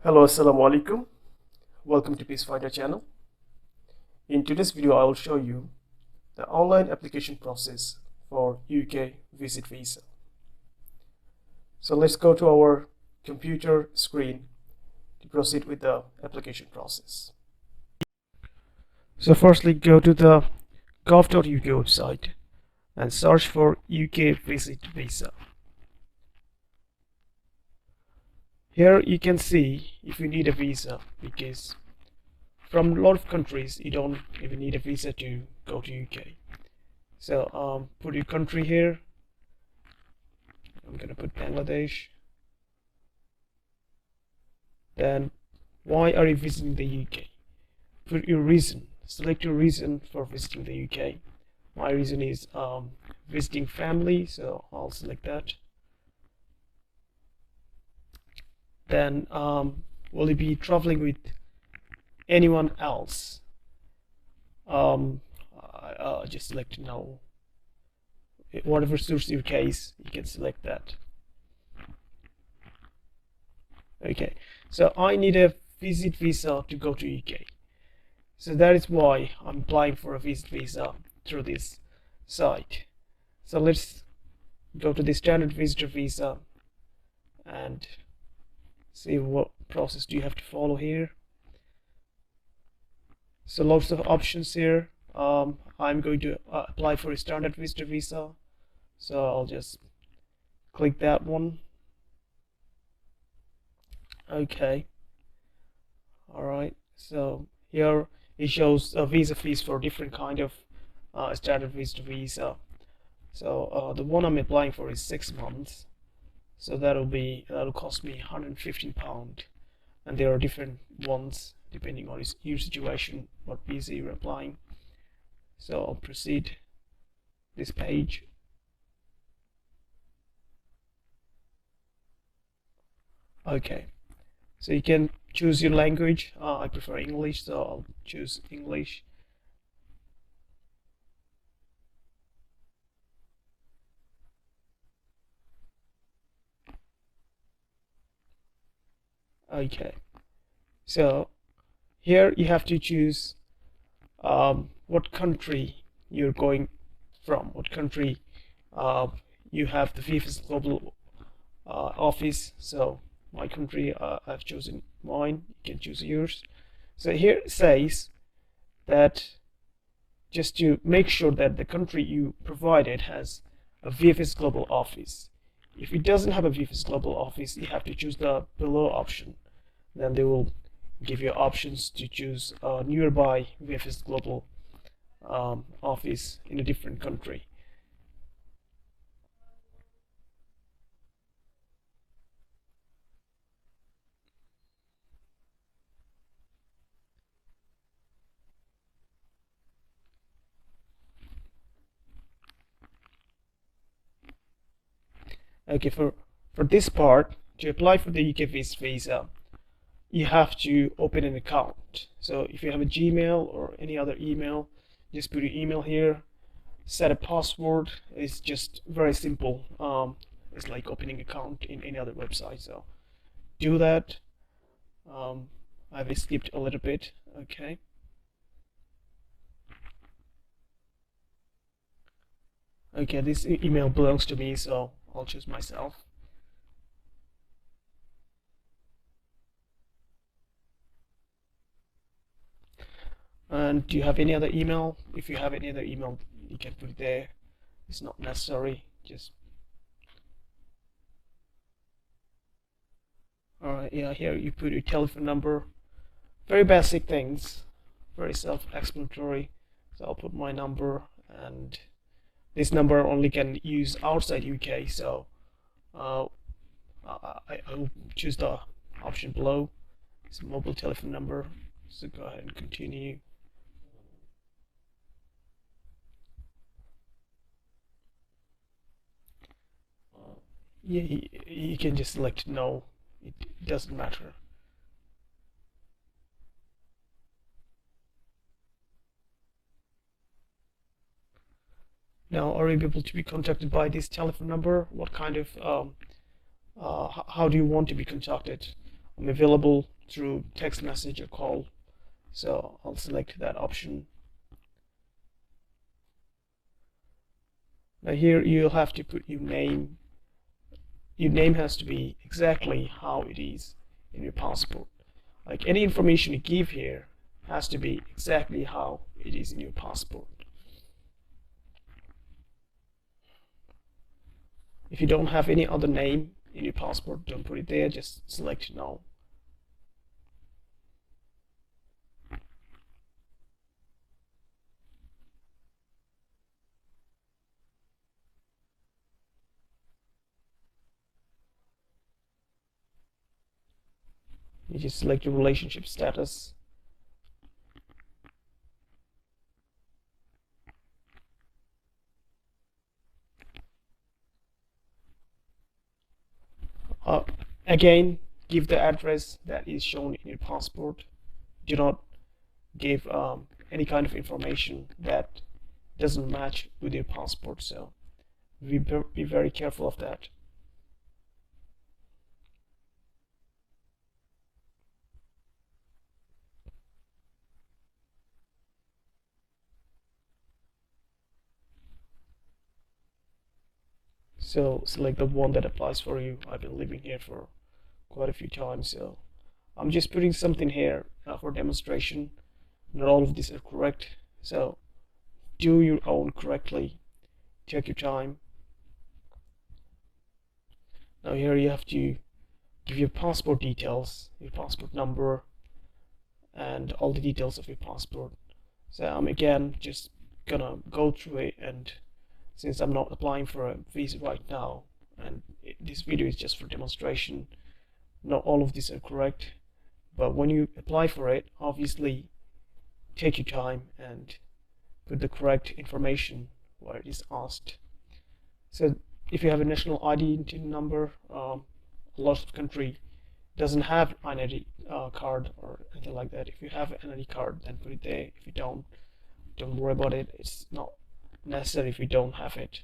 Hello, assalamu alaikum. Welcome to Peacefinder channel. In today's video, I will show you the online application process for UK visit visa. So let's go to our computer screen to proceed with the application process. So firstly, go to the gov.uk website and search for UK visit visa. Here you can see if you need a visa, because from a lot of countries you don't even need a visa to go to UK. So put your country here. I'm gonna put Bangladesh. Then why are you visiting the UK? Put your reason. Select your reason for visiting the UK. My reason is visiting family, so I'll select that. Then will you be traveling with anyone else? Just select no. Whatever suits your case, you can select that. Okay, so I need a visit visa to go to UK. So that is why I'm applying for a visit visa through this site. So let's go to the standard visitor visa and see what process do you have to follow here. So lots of options here. I'm going to apply for a standard visitor visa, so I'll just click that one. Okay, all right, so here it shows visa fees for different kind of standard visitor visa. So the one I'm applying for is 6 months, so that'll cost me £115, and there are different ones depending on your situation, what visa you're applying. So I'll proceed this page. Okay, so you can choose your language. I prefer English, so I'll choose English. Okay, so here you have to choose what country you're going from, what country you have the VFS Global office. So my country, I've chosen mine, you can choose yours. So here it says that just to make sure that the country you provided has a VFS Global office. If it doesn't have a VFS Global office, you have to choose the below option. Then they will give you options to choose a nearby VFS Global office in a different country. Okay, for this part, to apply for the UK visa, you have to open an account. So if you have a Gmail or any other email, just put your email here, set a password. It's just very simple. It's like opening an account in any other website. So do that. I've skipped a little bit. Okay. Okay, this email belongs to me, so I'll choose myself. And do you have any other email? If you have any other email, you can put it there. It's not necessary. Just alright, yeah, here you put your telephone number. Very basic things, very self-explanatory. So I'll put my number, and this number only can use outside UK, so I'll choose the option below. It's a mobile telephone number, so go ahead and continue. Yeah, you can just select no, it doesn't matter. Now, are you able to be contacted by this telephone number? What kind of how do you want to be contacted? I'm available through text message or call. So I'll select that option. Now here you'll have to put your name. Your name has to be exactly how it is in your passport. Like any information you give here has to be exactly how it is in your passport. If you don't have any other name in your passport, don't put it there, just select no. You just select your relationship status. Uh, Again, give the address that is shown in your passport. Do not give any kind of information that doesn't match with your passport. So be very careful of that. So select the one that applies for you. I've been living here for quite a few times, so I'm just putting something here for demonstration. Not all of these are correct, so do your own correctly. Take your time. Now here you have to give your passport details, your passport number, and all the details of your passport. So I'm again just gonna go through it, and since I'm not applying for a visa right now, and this video is just for demonstration, not all of these are correct, but when you apply for it, obviously take your time and put the correct information where it is asked. So if you have a national ID number, a lot of country doesn't have an ID card or anything like that. If you have an ID card, then put it there. If you don't worry about it. It's not necessary if you don't have it.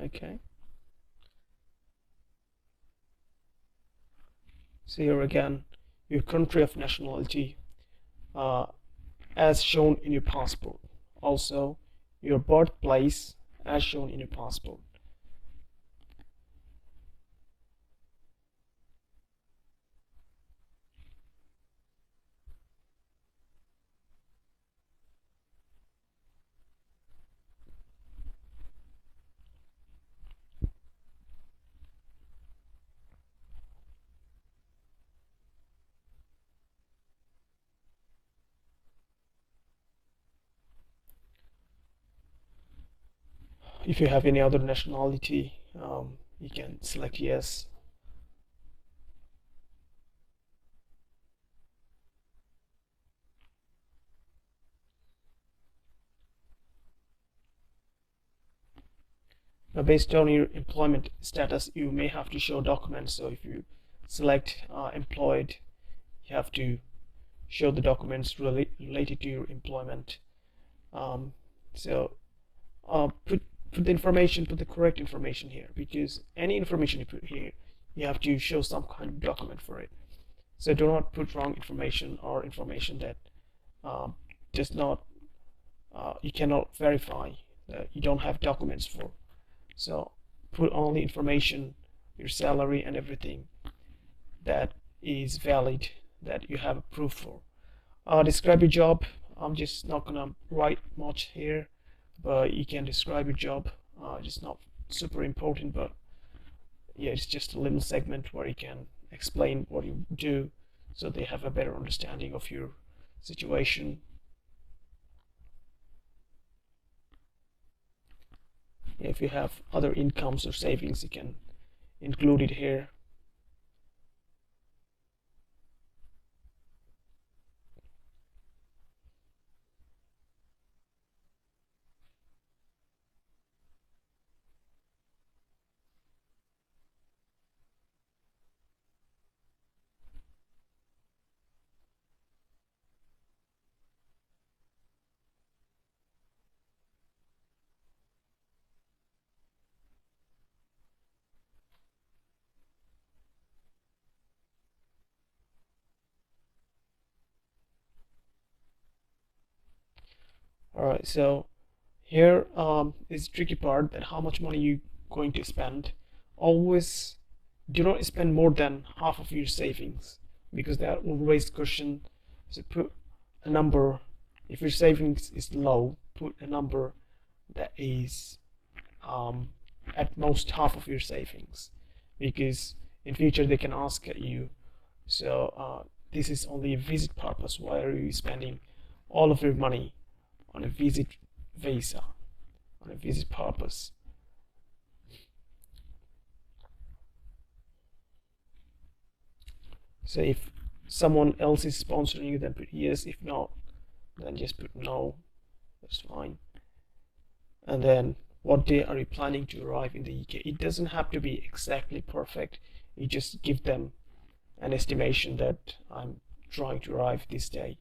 Okay. So here again, your country of nationality uh, as shown in your passport. Also, your birthplace as shown in your passport. If you have any other nationality, you can select yes. Now, based on your employment status, you may have to show documents. So if you select employed, you have to show the documents related to your employment. Um, so put the information, put the correct information here, because any information you put here, you have to show some kind of document for it. So do not put wrong information or information that um, does not you cannot verify, you don't have documents for. So put only information, your salary and everything that is valid, that you have a proof for. Describe your job. I'm just not gonna write much here, but you can describe your job. It's not super important, but yeah, it's just a little segment where you can explain what you do so they have a better understanding of your situation. If you have other incomes or savings, you can include it here. All right, so here is the tricky part, that how much money you going to spend. Always do not spend more than half of your savings, because that will raise the question. So put a number. If your savings is low, put a number that is um, at most half of your savings, because in future they can ask you, so this is only a visit purpose, why are you spending all of your money on a visit visa, on a visit purpose? So if someone else is sponsoring you, then put yes. If not, then just put no. That's fine. And then what day are you planning to arrive in the UK? It doesn't have to be exactly perfect. You just give them an estimation that I'm trying to arrive this day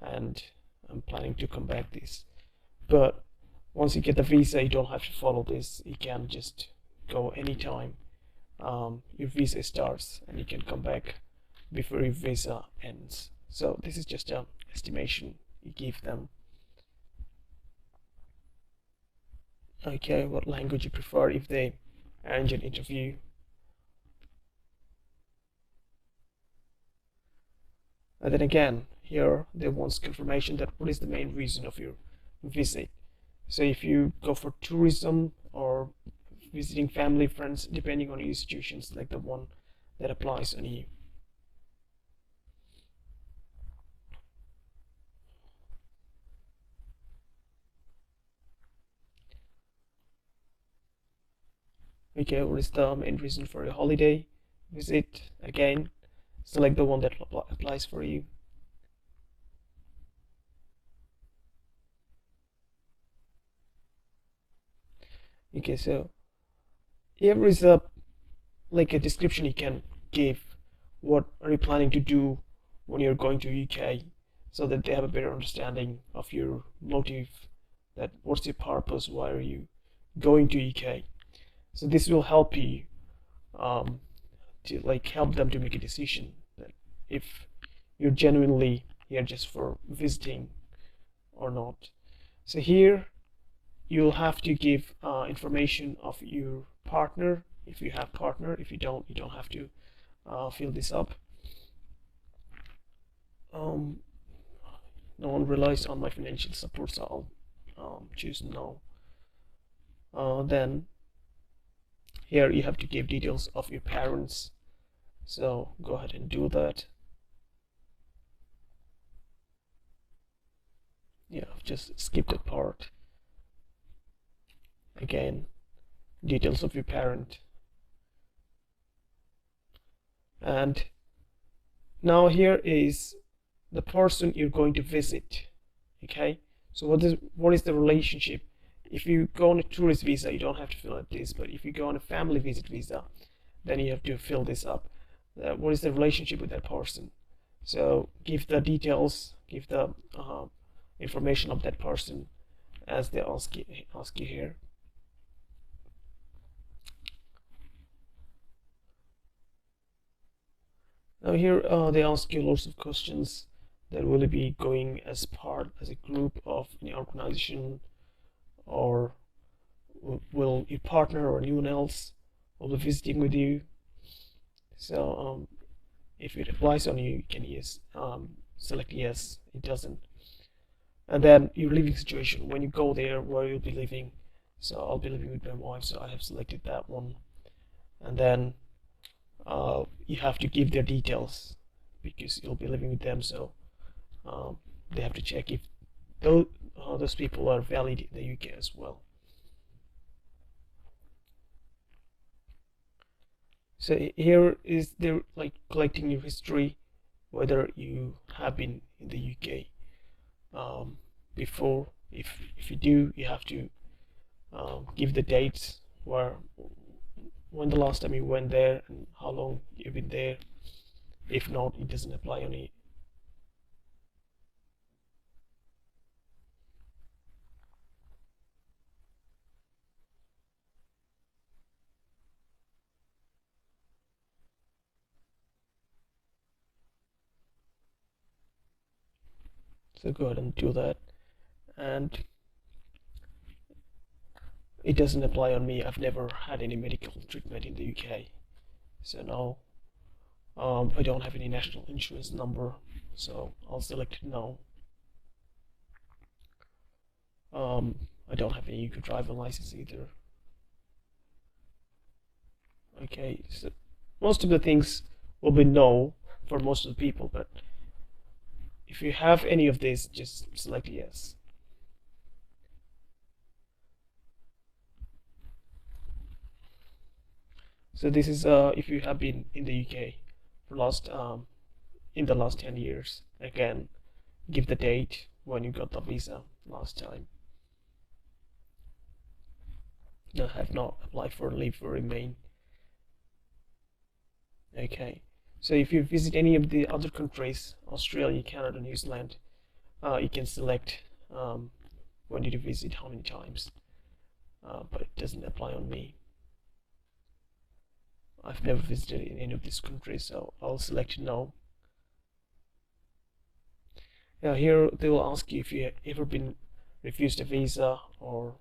and I'm planning to come back this. But once you get the visa, you don't have to follow this. You can just go anytime your visa starts, and you can come back before your visa ends. So this is just an estimation you give them. Okay, what language you prefer if they arrange an interview. And then again, here they want confirmation that what is the main reason of your visit. So if you go for tourism or visiting family, friends, depending on your institution, select the one that applies on you. Okay, what is the main reason for your holiday visit? Again, select the one that applies for you. Okay, so here is a like a description you can give. What are you planning to do when you're going to UK, so that they have a better understanding of your motive, that what's your purpose, why are you going to UK. So this will help you um, to like help them to make a decision that if you're genuinely here just for visiting or not. So here you'll have to give information of your partner if you have partner. If you don't, you don't have to fill this up. Um, no one relies on my financial support, so I'll choose no. Then here you have to give details of your parents, so go ahead and do that. Yeah, I've just skipped that part. Again, details of your parent. And now here is the person you're going to visit. Okay, so what is the relationship? If you go on a tourist visa, you don't have to fill out this, but if you go on a family visit visa, then you have to fill this up. What is the relationship with that person? So give the details, give the information of that person as they ask you here. Now here they ask you lots of questions that will be going as part as a group of an organization, or will your partner or anyone else will be visiting with you. So if it applies on you, you can yes, select yes. It doesn't. And then your living situation when you go there, where you'll be living. So I'll be living with my wife, so I have selected that one. And then you have to give their details because you'll be living with them. So they have to check if those people are valid in the UK as well. So here is they're like collecting your history, whether you have been in the UK before. If you do, you have to give the dates where when the last time you went there and how long you've been there. If not, it doesn't apply on it. So go ahead and do that. and it doesn't apply on me. I've never had any medical treatment in the UK, so no. I don't have any national insurance number, so I'll select no. I don't have any UK driver license either. Okay, so most of the things will be no for most of the people, but if you have any of these, just select yes. So this is if you have been in the UK for last in the last 10 years. Again, give the date when you got the visa last time. I have not applied for leave to remain. Okay, so if you visit any of the other countries, Australia, Canada, New Zealand, you can select when did you visit, how many times, but it doesn't apply on me. I've never visited in any of these countries, so I'll select no. Now here they will ask you if you have ever been refused a visa or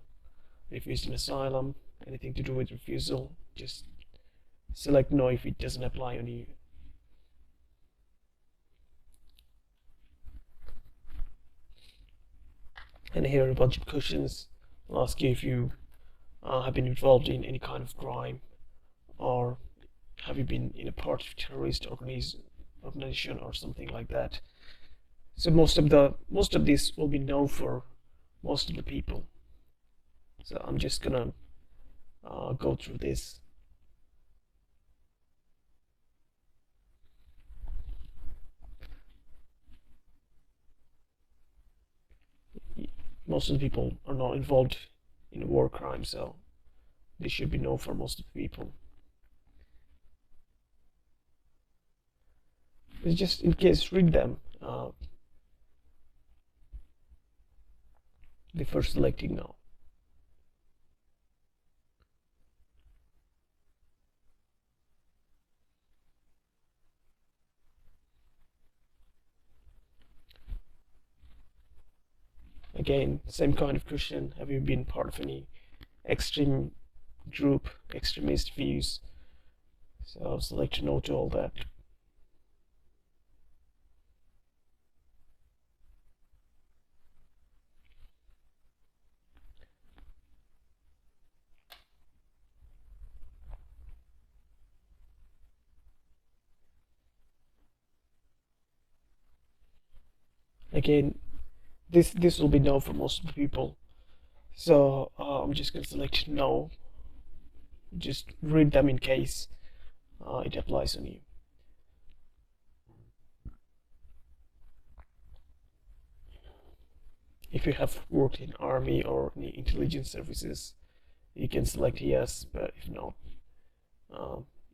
refused an asylum, anything to do with refusal. Just select no if it doesn't apply on you. And here are a bunch of questions. I'll ask you if you have been involved in any kind of crime, or have you been in a part of terrorist organization or something like that. So most of this will be no for most of the people. So I'm just gonna go through this. Most of the people are not involved in war crime, so this should be no for most of the people. But just in case, read them before selecting no. Again, same kind of question. Have you been part of any extreme group, extremist views? So I'll select no to all that. Again, this will be no for most of the people. So I'm just going to select no. Just read them in case it applies on you. If you have worked in army or any intelligence services, you can select yes, but if not,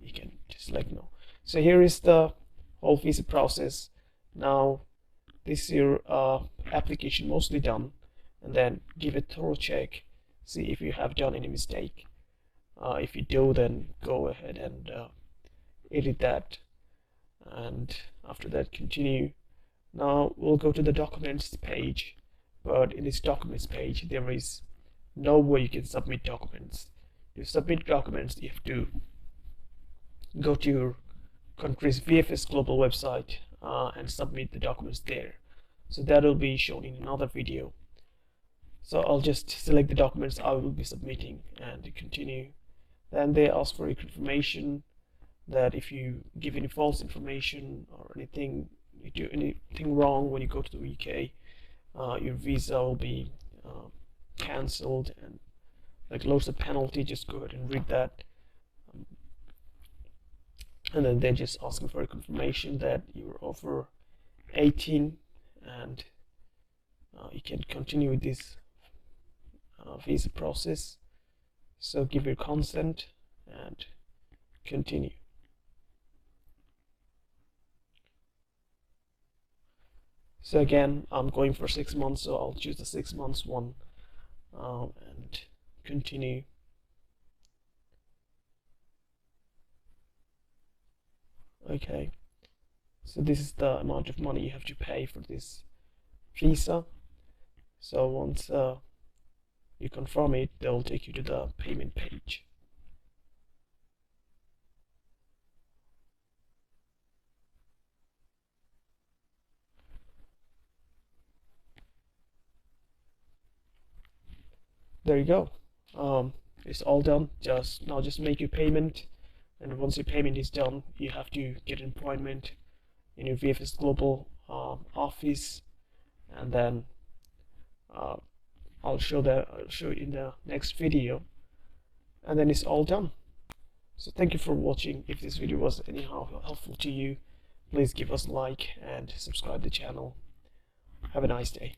you can just select no. So here is the whole visa process. Now this is your application mostly done, and then give a thorough check, see if you have done any mistake. If you do, then go ahead and edit that, and after that continue. Now we'll go to the documents page, but in this documents page there is no way you can submit documents. To submit documents, you have to go to your country's VFS Global website and submit the documents there. So that will be shown in another video. So I'll just select the documents I will be submitting and continue. Then they ask for your confirmation that if you give any false information or anything, you do anything wrong when you go to the UK, your visa will be cancelled, and like loads of penalty. Just go ahead and read that. And then they're just asking for a confirmation that you're over 18 and you can continue with this visa process. So give your consent and continue. So again, I'm going for 6 months, so I'll choose the 6 months one and continue. Okay, so this is the amount of money you have to pay for this visa. So once you confirm it, they'll take you to the payment page. There you go. It's all done. Just make your payment, and once your payment is done, you have to get an appointment in your VFS Global office, and then uh, I'll show you in the next video, and then it's all done. So thank you for watching. If this video was anyhow helpful to you, please give us a like and subscribe the channel. Have a nice day.